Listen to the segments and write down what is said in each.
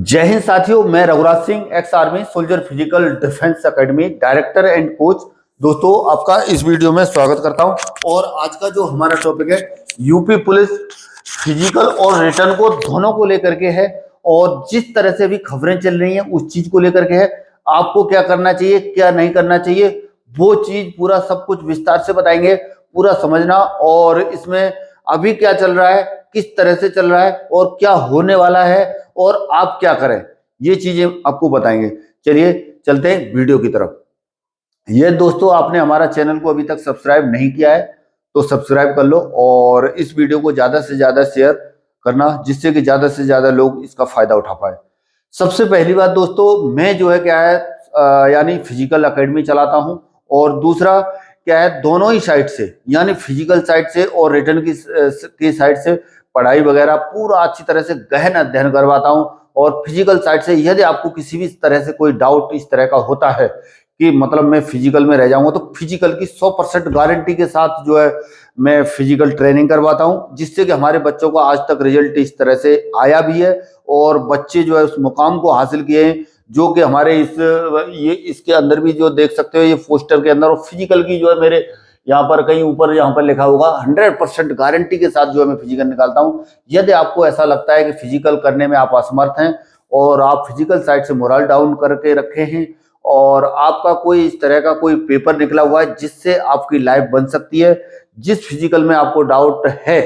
जय हिंद साथियों, मैं Raghuraj Singh, ex army soldier physical defence academy director and coach. दोस्तों, आपका इस वीडियो में स्वागत करता हूं। और आज का जो हमारा टॉपिक है यूपी पुलिस फिजिकल और रिटर्न को दोनों को लेकर के है। और जिस तरह से अभी खबरें चल रही हैं उस चीज को लेकर के है। आपको क्या करना चाहिए, क्या नहीं करना चाहिए, वो चीज पूरा सब कुछ विस्तार से बताएंगे। पूरा समझना, और इसमें अभी क्या चल रहा है, किस तरह से चल रहा है और क्या होने वाला है और आप क्या करें, ये चीजें आपको बताएंगे। चलिए चलते हैं वीडियो की तरफ। ये दोस्तों, आपने हमारा चैनल को अभी तक सब्सक्राइब नहीं किया है तो सब्सक्राइब कर लो और इस वीडियो को ज्यादा से ज्यादा शेयर करना, जिससे कि ज्यादा से ज्यादा लोग इसका फायदा उठा पाए। सबसे पहली बात दोस्तों, मैं जो है क्या है यानी फिजिकल एकेडमी चलाता हूं। और दूसरा क्या है, दोनों ही साइड से यानी फिजिकल साइड से और रिटर्न की साइड से पढ़ाई वगैरह पूरा अच्छी तरह से गहन अध्ययन करवाता हूं। और फिजिकल साइड से यदि आपको किसी भी तरह से कोई डाउट इस तरह का होता है कि मतलब मैं फिजिकल में रह जाऊंगा, तो फिजिकल की 100% गारंटी के साथ जो है मैं फिजिकल ट्रेनिंग करवाता हूं, जिससे कि हमारे बच्चों का आज तक रिजल्ट इस तरह से आया भी है। और बच्चे जो है उस मुकाम को हासिल किए हैं, जो कि हमारे ये इसके अंदर भी जो देख सकते हो, ये पोस्टर के अंदर। और फिजिकल की जो है मेरे यहाँ पर कहीं ऊपर यहाँ पर लिखा होगा 100% गारंटी के साथ जो है मैं फिजिकल निकालता हूँ। यदि आपको ऐसा लगता है कि फिजिकल करने में आप असमर्थ हैं और आप फिजिकल साइड से मोरल डाउन करके रखे हैं और आपका कोई इस तरह का कोई पेपर निकला हुआ है जिससे आपकी लाइफ बन सकती है, जिस फिजिकल में आपको डाउट है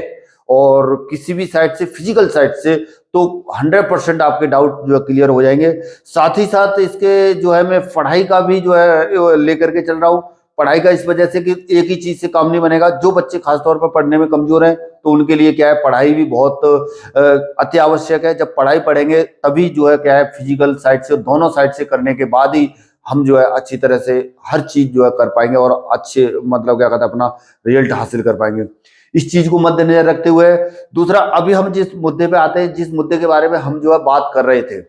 और किसी भी साइड से फिजिकल साइड से, तो 100% आपके डाउट जो है क्लियर हो जाएंगे। साथ ही साथ इसके जो है मैं पढ़ाई का भी जो है लेकर के चल रहा हूँ। पढ़ाई का इस वजह से कि एक ही चीज से काम नहीं बनेगा। जो बच्चे खासतौर पर पढ़ने में कमजोर हैं तो उनके लिए क्या है, पढ़ाई भी बहुत अति आवश्यक है। जब पढ़ाई पढ़ेंगे तभी जो है क्या है, फिजिकल साइड से दोनों साइड से करने के बाद ही हम जो है अच्छी तरह से हर चीज जो है कर पाएंगे और अच्छे मतलब क्या कहते हैं अपना रिजल्ट हासिल कर पाएंगे। इस चीज को मद्देनजर रखते हुए दूसरा, अभी हम जिस मुद्दे पे आते हैं, जिस मुद्दे के बारे में हम जो है बात कर रहे थे,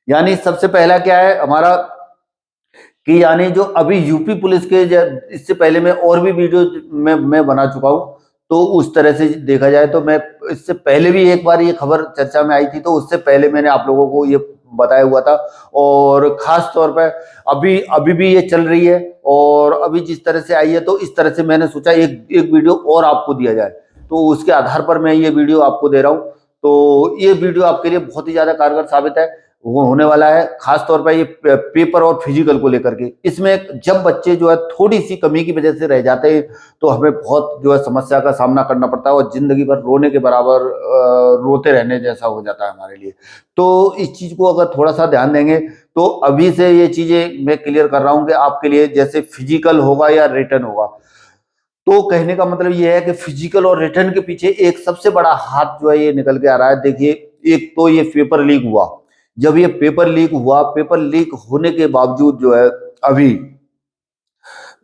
यानी सबसे पहला क्या है हमारा कि यानी जो अभी यूपी पुलिस के इससे पहले मैं और भी वीडियो मैं बना चुका हूं। तो उस तरह से देखा जाए तो मैं इससे पहले भी एक बार ये खबर चर्चा में आई थी, तो उससे पहले मैंने आप लोगों को ये बताया हुआ था। और खास तौर पर अभी अभी भी ये चल रही है और अभी जिस तरह से आई है, तो इस तरह से मैंने सोचा एक एक वीडियो और आपको दिया जाए। तो उसके आधार पर मैं ये वीडियो आपको दे रहा हूँ। तो ये वीडियो आपके लिए बहुत ही ज्यादा कारगर साबित है, वो होने वाला है। खास तौर पर ये पेपर और फिजिकल को लेकर के, इसमें जब बच्चे जो है थोड़ी सी कमी की वजह से रह जाते हैं तो हमें बहुत जो है समस्या का सामना करना पड़ता है और जिंदगी भर रोने के बराबर रोते रहने जैसा हो जाता है हमारे लिए। तो इस चीज को अगर थोड़ा सा ध्यान देंगे तो अभी से ये चीजें मैं क्लियर कर रहा हूँ कि आपके लिए जैसे फिजिकल होगा या रिटर्न होगा, तो कहने का मतलब ये है कि फिजिकल और रिटर्न के पीछे एक सबसे बड़ा हाथ जो है ये निकल के आ रहा है। देखिए, एक तो ये पेपर लीक हुआ। जब ये पेपर लीक हुआ, पेपर लीक होने के बावजूद जो है अभी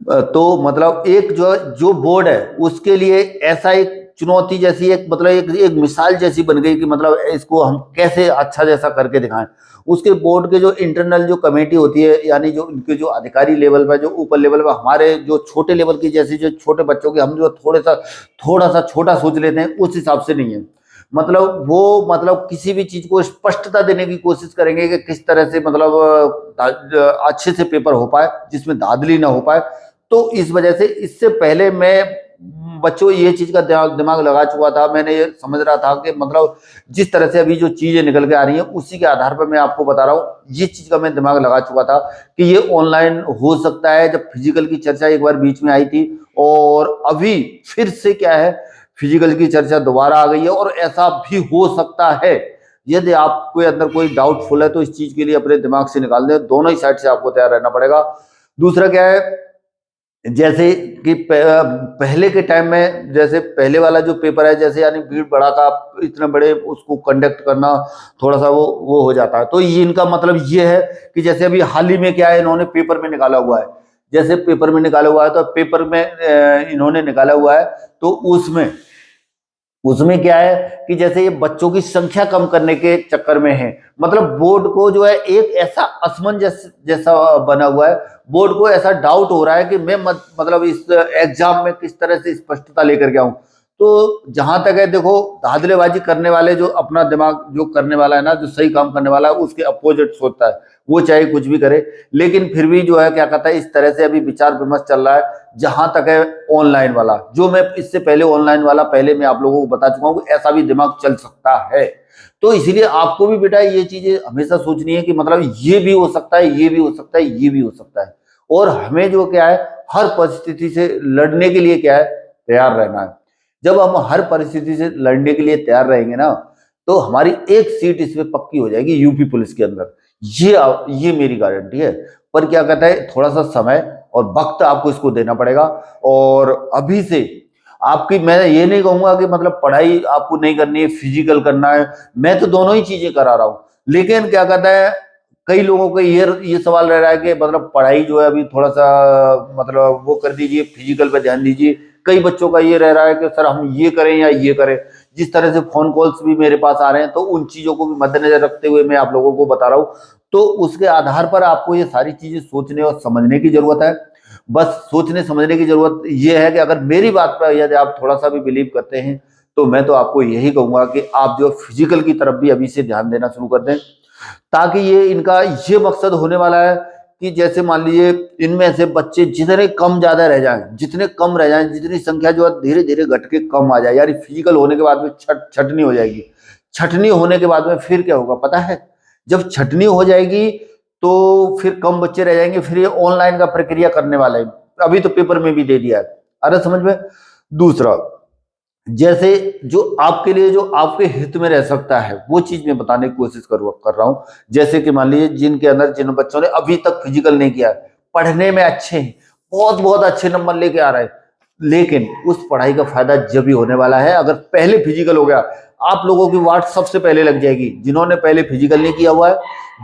तो मतलब एक जो बोर्ड है उसके लिए ऐसा एक चुनौती जैसी एक मतलब एक मिसाल जैसी बन गई कि मतलब इसको हम कैसे अच्छा जैसा करके दिखाएं। उसके बोर्ड के जो इंटरनल जो कमेटी होती है, यानी जो उनके जो अधिकारी लेवल पर, जो ऊपर लेवल पर, हमारे जो छोटे लेवल की जैसी जो छोटे बच्चों के हम जो थोड़ा सा छोटा सोच लेते हैं, उस हिसाब से नहीं है। मतलब वो मतलब किसी भी चीज को स्पष्टता देने की कोशिश करेंगे कि किस तरह से मतलब अच्छे से पेपर हो पाए, जिसमें धांधली ना हो पाए। तो इस वजह से इससे पहले मैं बच्चों ये चीज का दिमाग लगा चुका था। मैंने ये समझ रहा था कि मतलब जिस तरह से अभी जो चीजें निकल के आ रही हैं उसी के आधार पर मैं आपको बता रहा हूँ। ये चीज का मैं दिमाग लगा चुका था कि ये ऑनलाइन हो सकता है। जब फिजिकल की चर्चा एक बार बीच में आई थी और अभी फिर से क्या है, फिजिकल की चर्चा दोबारा आ गई है। और ऐसा भी हो सकता है, यदि आपके अंदर कोई डाउटफुल है तो इस चीज के लिए अपने दिमाग से निकाल दें। दोनों ही साइड से आपको तैयार रहना पड़ेगा। दूसरा क्या है, जैसे कि पहले के टाइम में, जैसे पहले वाला जो पेपर है, जैसे यानी भीड़ भड़ाका इतने बड़े उसको कंडक्ट करना थोड़ा सा वो हो जाता है। तो ये इनका मतलब ये है कि जैसे अभी हाल ही में क्या है, इन्होंने पेपर में निकाला हुआ है। जैसे पेपर में निकाला हुआ है तो पेपर में इन्होंने निकाला हुआ है, तो उसमें उसमें क्या है कि जैसे ये बच्चों की संख्या कम करने के चक्कर में है। मतलब बोर्ड को जो है एक ऐसा असमंजस जैसा बना हुआ है। बोर्ड को ऐसा डाउट हो रहा है कि मैं मतलब इस एग्जाम में किस तरह से स्पष्टता लेकर के आऊं। तो जहां तक है देखो, धांधलेबाजी करने वाले, जो अपना दिमाग जो करने वाला है ना, जो सही काम करने वाला है, उसके अपोजिट सोचता है, वो चाहे कुछ भी करे। लेकिन फिर भी जो है क्या कहता है, इस तरह से अभी विचार विमर्श चल रहा है। जहां तक है ऑनलाइन वाला, जो मैं इससे पहले ऑनलाइन वाला पहले मैं आप लोगों को बता चुका हूँ, ऐसा भी दिमाग चल सकता है। तो इसीलिए आपको भी बेटा ये चीजें हमेशा सोचनी है कि मतलब ये भी हो सकता है, ये भी हो सकता है, ये भी हो सकता है। और हमें जो क्या है, हर परिस्थिति से लड़ने के लिए क्या है, तैयार रहना है। जब हम हर परिस्थिति से लड़ने के लिए तैयार रहेंगे ना, तो हमारी एक सीट इसमें पक्की हो जाएगी यूपी पुलिस के अंदर। ये मेरी गारंटी है। पर क्या कहता है, थोड़ा सा समय और वक्त आपको इसको देना पड़ेगा। और अभी से आपकी, मैं ये नहीं कहूंगा कि मतलब पढ़ाई आपको नहीं करनी है, फिजिकल करना है। मैं तो दोनों ही चीजें करा रहा हूं। लेकिन क्या कहता है, कई लोगों को ये सवाल रह रहा है कि मतलब पढ़ाई जो है अभी थोड़ा सा मतलब वो कर दीजिए, फिजिकल पे ध्यान दीजिए। कई बच्चों का ये रह रहा है कि सर हम ये करें या ये करें। जिस तरह से फोन कॉल्स भी मेरे पास आ रहे हैं, तो उन चीजों को भी मद्देनजर रखते हुए मैं आप लोगों को बता रहा हूँ। तो उसके आधार पर आपको ये सारी चीजें सोचने और समझने की जरूरत है। बस सोचने समझने की जरूरत ये है कि अगर मेरी बात पर यदि आप थोड़ा सा भी बिलीव करते हैं, तो मैं तो आपको यही कहूंगा कि आप जो फिजिकल की तरफ भी अभी से ध्यान देना शुरू कर दें। ताकि ये इनका ये मकसद होने वाला है कि जैसे मान लीजिए इनमें से बच्चे जितने कम ज्यादा रह जाएं, जितने कम रह जाएं, जितनी संख्या जो है धीरे धीरे घट के कम आ जाए। यानी फिजिकल होने के बाद में छटनी हो जाएगी। छटनी होने के बाद में फिर क्या होगा पता है, जब छटनी हो जाएगी तो फिर कम बच्चे रह जाएंगे। फिर ये ऑनलाइन का प्रक्रिया करने वाला है, अभी तो पेपर में भी दे दिया है। अरे समझ में। दूसरा, जैसे जो आपके लिए जो आपके हित में रह सकता है, वो चीज मैं बताने की कोशिश कर रहा हूं। जैसे कि मान लीजिए जिनके अंदर, जिन बच्चों ने अभी तक फिजिकल नहीं किया है, पढ़ने में अच्छे हैं, बहुत बहुत अच्छे नंबर लेके आ रहे हैं, लेकिन उस पढ़ाई का फायदा जब भी होने वाला है अगर पहले फिजिकल हो गया। आप लोगों की वाट सबसे पहले लग जाएगी जिन्होंने पहले फिजिकल नहीं किया हुआ है।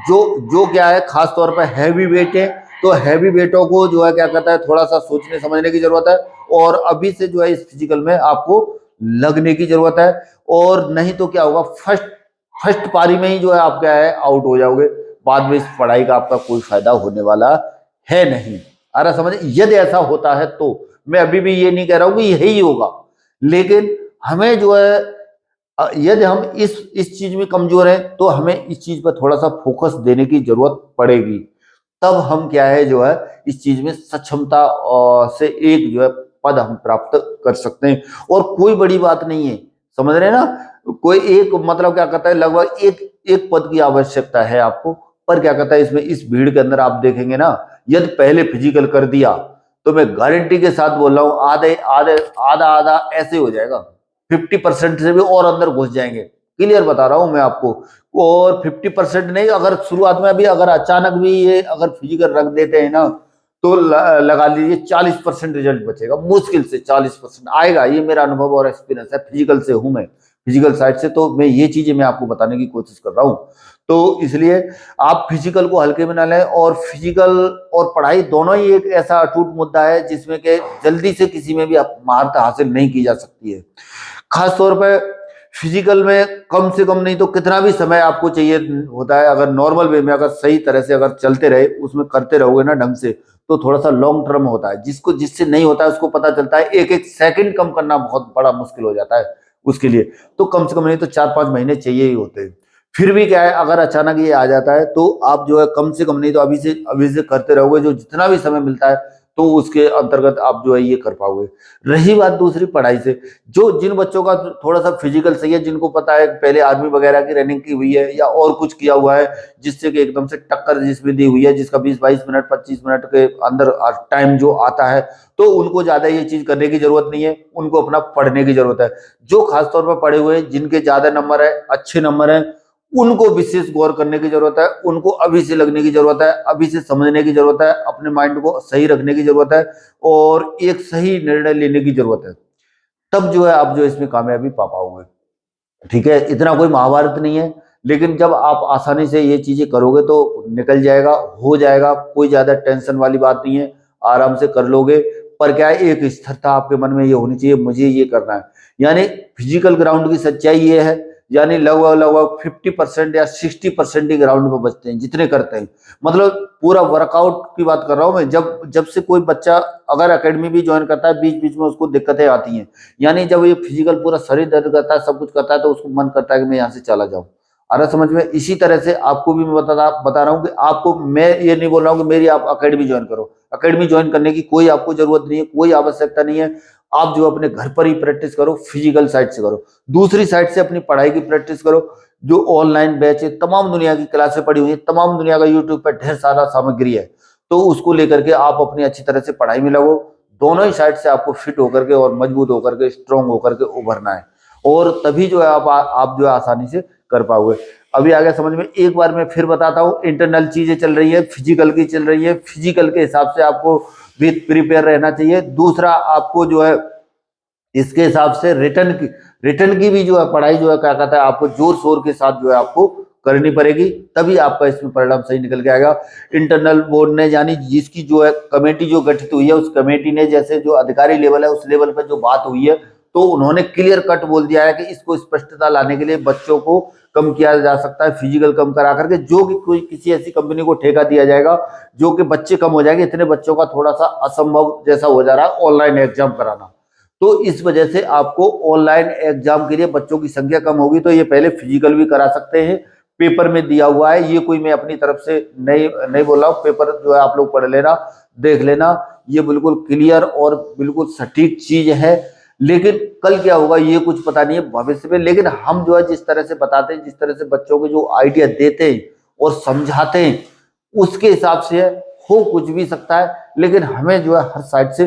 जो जो क्या है, खास तौर पर हैवी वेट है, तो हैवी वेटों को जो है क्या कहता है, थोड़ा सा सोचने समझने की जरूरत है। और अभी से जो है इस फिजिकल में आपको लगने की जरूरत है। और नहीं तो क्या होगा, फर्स्ट फर्स्ट पारी में ही जो है आप क्या है, आउट हो जाओगे। बाद में इस पढ़ाई का आपका कोई फायदा होने वाला है नहीं। आ रहा समझ। यदि ऐसा होता है तो मैं अभी भी ये नहीं कह रहा हूं कि यही होगा, लेकिन हमें जो है यदि हम इस चीज में कमजोर हैं, तो हमें इस चीज पर थोड़ा सा फोकस देने की जरूरत पड़ेगी। तब हम क्या है जो है इस चीज में सक्षमता से एक जो है पद हम प्राप्त कर सकते हैं। और कोई बड़ी बात नहीं है, समझ रहे हैं ना। कोई एक मतलब क्या कहता है, लगभग एक एक पद की आवश्यकता है आपको। पर क्या कहता है, इसमें इस भीड़ के अंदर आप देखेंगे ना, यदि पहले फिजिकल कर दिया तो मैं गारंटी के साथ बोल रहा हूं, आधे आधे आधा आधा ऐसे हो जाएगा। 50% से भी और अंदर घुस जाएंगे। क्लियर बता रहा हूं मैं आपको। और 50% नहीं, अगर शुरुआत में अभी अगर अचानक भी ये अगर फिजिकल रख देते हैं ना, तो लगा लीजिए 40% रिजल्ट बचेगा। मुश्किल से 40% आएगा। ये मेरा अनुभव और एक्सपीरियंस है, फिजिकल से हूं मैं, फिजिकल साइड से। तो मैं ये चीजें मैं आपको बताने की कोशिश कर रहा हूं। तो इसलिए आप फिजिकल को हल्के में ना लें। और फिजिकल और पढ़ाई दोनों ही एक ऐसा अटूट मुद्दा है जिसमें कि जल्दी से किसी में भी महारत हासिल नहीं की जा सकती है। खास तौर पर फिजिकल में कम से कम नहीं तो कितना भी समय आपको चाहिए होता है। अगर नॉर्मल वे में अगर सही तरह से अगर चलते रहे, उसमें करते रहोगे ना ढंग से, तो थोड़ा सा लॉन्ग टर्म होता है। जिससे नहीं होता है उसको पता चलता है। एक एक सेकंड कम करना बहुत बड़ा मुश्किल हो जाता है उसके लिए। तो कम से कम नहीं तो 4-5 महीने चाहिए ही होते हैं। फिर भी क्या है, अगर अचानक ये आ जाता है तो आप जो है कम से कम नहीं तो अभी से करते रहोगे, जो जितना भी समय मिलता है, तो उसके अंतर्गत आप जो है ये कर पाओगे। रही बात दूसरी पढ़ाई से, जो जिन बच्चों का थोड़ा सा फिजिकल सही है, जिनको पता है पहले आर्मी वगैरह की रनिंग की हुई है या और कुछ किया हुआ है, जिससे कि एकदम से टक्कर जिसमें दी हुई है, जिसका 20-22 मिनट 25 मिनट के अंदर टाइम जो आता है, तो उनको ज्यादा ये चीज करने की जरूरत नहीं है। उनको अपना पढ़ने की जरूरत है। जो खासतौर पर पढ़े हुए हैं, जिनके ज्यादा नंबर है, अच्छे नंबर है, उनको विशेष गौर करने की जरूरत है। उनको अभी से लगने की जरूरत है, अभी से समझने की जरूरत है, अपने माइंड को सही रखने की जरूरत है और एक सही निर्णय लेने की जरूरत है। तब जो है आप जो इसमें कामयाबी पा पाओगे। ठीक है, इतना कोई महाभारत नहीं है। लेकिन जब आप आसानी से ये चीजें करोगे तो निकल जाएगा, हो जाएगा। कोई ज्यादा टेंशन वाली बात नहीं है, आराम से कर लोगे। पर क्या है, एक स्थिरता आपके मन में ये होनी चाहिए, मुझे ये करना है। यानी फिजिकल ग्राउंड की सच्चाई ये है यानी लगभग लगभग 50% या 60% ही ग्राउंड पे बचते हैं जितने करते हैं। मतलब पूरा वर्कआउट की बात कर रहा हूँ मैं। जब जब से कोई बच्चा अगर एकेडमी भी ज्वाइन करता है, बीच बीच में उसको दिक्कतें आती हैं, यानी जब ये फिजिकल पूरा शरीर दर्द करता है, सब कुछ करता है, तो उसको मन करता है कि मैं यहाँ से चला जाऊँ। आ रहा समझ में? इसी तरह से आपको भी मैं बता रहा हूँ कि आपको, मैं ये नहीं बोल रहा हूँ कि मेरी आप अकेडमी ज्वाइन करो। अकेडमी ज्वाइन करने की कोई आपको जरूरत नहीं है, कोई आवश्यकता नहीं है। आप जो अपने घर पर ही प्रैक्टिस करो, फिजिकल साइड से करो। दूसरी साइड से अपनी पढ़ाई की प्रैक्टिस करो। जो ऑनलाइन बैच है, तमाम दुनिया की क्लासें पड़ी हुई है, तमाम दुनिया का यूट्यूब पर ढेर सारा सामग्री है, तो उसको लेकर के आप अपनी अच्छी तरह से पढ़ाई में लगो। दोनों ही साइड से आपको फिट होकर के और मजबूत होकर के, स्ट्रांग होकर के उभरना है, और तभी जो है आप जो है आसानी से कर पाओगे। अभी आ गया समझ में? एक बार मैं फिर बताता हूँ। इंटरनल चीजें चल रही है, फिजिकल की चल रही है, फिजिकल के हिसाब से आपको भी प्रिपेयर रहना चाहिए। दूसरा, आपको जो है इसके हिसाब से रिटर्न की भी जो है पढ़ाई जो है क्या कहता है, आपको जोर शोर के साथ जो है आपको करनी पड़ेगी, तभी आपका इसमें परिणाम सही निकल के आएगा। इंटरनल बोर्ड ने, यानी जिसकी जो है कमेटी जो गठित हुई है, उस कमेटी ने जैसे जो अधिकारी लेवल है, उस लेवल पर जो बात हुई है, तो उन्होंने क्लियर कट बोल दिया है कि इसको स्पष्टता लाने के लिए बच्चों को कम किया जा सकता है, फिजिकल कम करा करके, जो कि कोई किसी ऐसी कंपनी को ठेका दिया जाएगा जो कि बच्चे कम हो जाएंगे। इतने बच्चों का थोड़ा सा असंभव जैसा हो जा रहा है ऑनलाइन एग्जाम कराना। तो इस वजह से आपको ऑनलाइन एग्जाम के लिए बच्चों की संख्या कम होगी, तो ये पहले फिजिकल भी करा सकते हैं। पेपर में दिया हुआ है, ये कोई मैं अपनी तरफ से नहीं बोल रहा हूँ। पेपर जो है आप लोग पढ़ लेना, देख लेना, ये बिल्कुल क्लियर और बिल्कुल सटीक चीज है। लेकिन कल क्या होगा ये कुछ पता नहीं है भविष्य में। लेकिन हम जो है जिस तरह से बताते हैं, जिस तरह से बच्चों को जो आइडिया देते हैं और समझाते हैं, उसके हिसाब से हो कुछ भी सकता है। लेकिन हमें जो है हर साइड से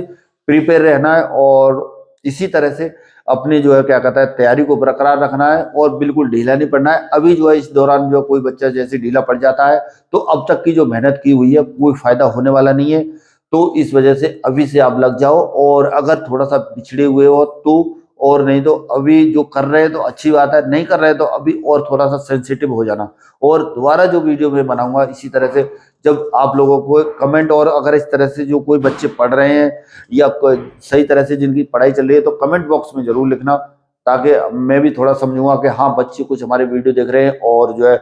प्रिपेयर रहना है, और इसी तरह से अपनी जो है क्या कहता है तैयारी को बरकरार रखना है, और बिल्कुल ढीला नहीं पड़ना है। अभी जो है इस दौरान जो कोई बच्चा जैसे ढीला पड़ जाता है, तो अब तक की जो मेहनत की हुई है कोई फायदा होने वाला नहीं है। तो इस वजह से अभी से आप लग जाओ, और अगर थोड़ा सा पिछड़े हुए हो तो, और नहीं तो अभी जो कर रहे हैं तो अच्छी बात है, नहीं कर रहे हैं तो अभी और थोड़ा सा सेंसिटिव हो जाना। और दोबारा जो वीडियो मैं बनाऊंगा इसी तरह से, जब आप लोगों को कमेंट, और अगर इस तरह से जो कोई बच्चे पढ़ रहे हैं या सही तरह से जिनकी पढ़ाई चल रही है, तो कमेंट बॉक्स में जरूर लिखना, ताकि मैं भी थोड़ा समझूंगा कि हाँ बच्चे कुछ हमारे वीडियो देख रहे हैं और जो है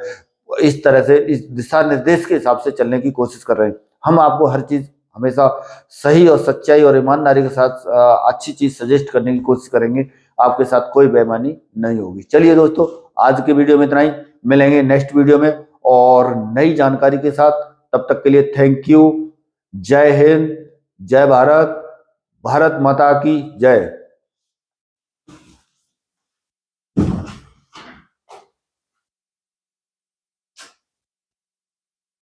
इस तरह से इस दिशा निर्देश के हिसाब से चलने की कोशिश कर रहे हैं। हम आपको हर चीज हमेशा सही और सच्चाई और ईमानदारी के साथ अच्छी चीज सजेस्ट करने की कोशिश करेंगे। आपके साथ कोई बेईमानी नहीं होगी। चलिए दोस्तों, आज के वीडियो में इतना ही। मिलेंगे नेक्स्ट वीडियो में और नई जानकारी के साथ। तब तक के लिए थैंक यू। जय हिंद, जय भारत, भारत माता की जय।